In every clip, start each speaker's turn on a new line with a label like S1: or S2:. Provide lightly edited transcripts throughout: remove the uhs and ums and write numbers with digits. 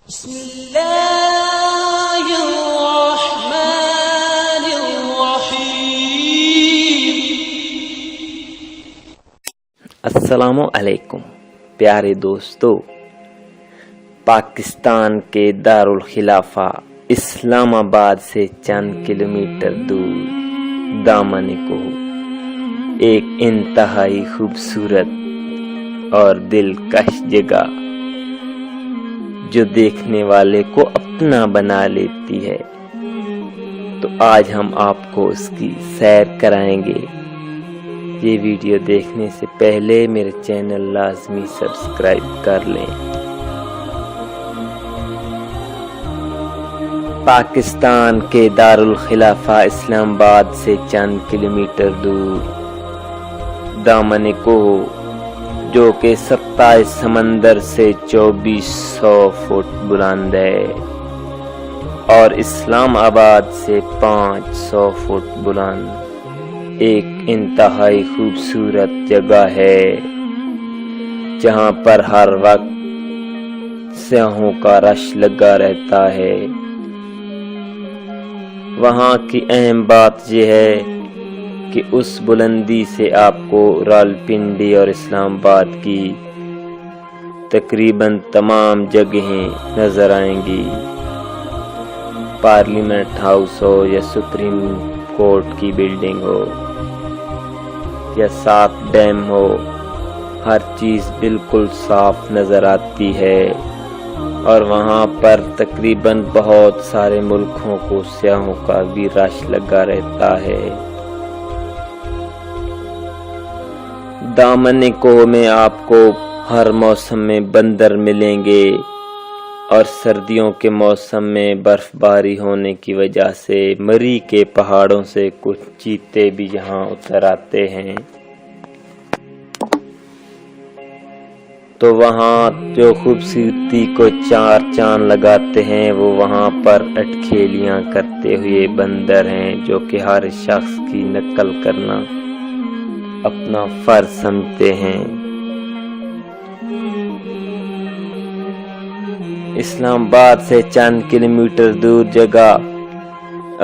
S1: بسم اللہ الرحمن الرحیم۔
S2: السلام علیکم پیارے دوستو، پاکستان کے دارالخلافہ اسلام آباد سے چند کلومیٹر دور دامن کوہ ایک انتہائی خوبصورت اور دلکش جگہ جو دیکھنے والے کو اپنا بنا لیتی ہے، تو آج ہم آپ کو اس کی سیر کرائیں گے۔ یہ ویڈیو دیکھنے سے پہلے میرے چینل لازمی سبسکرائب کر لیں۔ پاکستان کے دارالخلافہ اسلام آباد سے چند کلومیٹر دور دامن کوہ، جو کہ 27 سمندر سے 2400 فٹ بلند ہے اور اسلام آباد سے 500 فٹ بلند، ایک انتہائی خوبصورت جگہ ہے جہاں پر ہر وقت سیاحوں کا رش لگا رہتا ہے۔ وہاں کی اہم بات یہ ہے کہ اس بلندی سے آپ کو راولپنڈی اور اسلام آباد کی تقریباً تمام جگہیں نظر آئیں گی۔ پارلیمنٹ ہاؤس ہو یا سپریم کورٹ کی بلڈنگ ہو یا 7 ڈیم ہو، ہر چیز بالکل صاف نظر آتی ہے، اور وہاں پر تقریباً بہت سارے ملکوں کو سیاحوں کا بھی رش لگا رہتا ہے۔ دامن کوہ میں آپ کو ہر موسم میں بندر ملیں گے، اور سردیوں کے موسم میں برف باری ہونے کی وجہ سے مری کے پہاڑوں سے کچھ چیتے بھی یہاں اتر آتے ہیں۔ تو وہاں جو خوبصورتی کو 4 چاند لگاتے ہیں، وہ وہاں پر اٹکھیلیاں کرتے ہوئے بندر ہیں، جو کہ ہر شخص کی نقل کرنا اپنا فرض سمجھتے ہیں۔ اسلام آباد سے چند کلومیٹر دور جگہ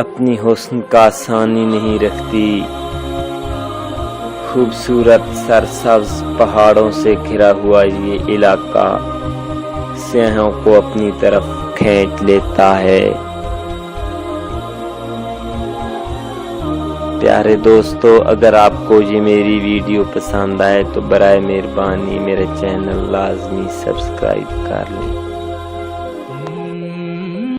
S2: اپنی حسن کا ثانی نہیں رکھتی۔ خوبصورت سرسبز پہاڑوں سے گھرا ہوا یہ علاقہ سیاحوں کو اپنی طرف کھینچ لیتا ہے۔ پیارے دوستو، اگر آپ کو یہ میری ویڈیو پسند آئے تو برائے مہربانی میرے چینل لازمی سبسکرائب کر لیں۔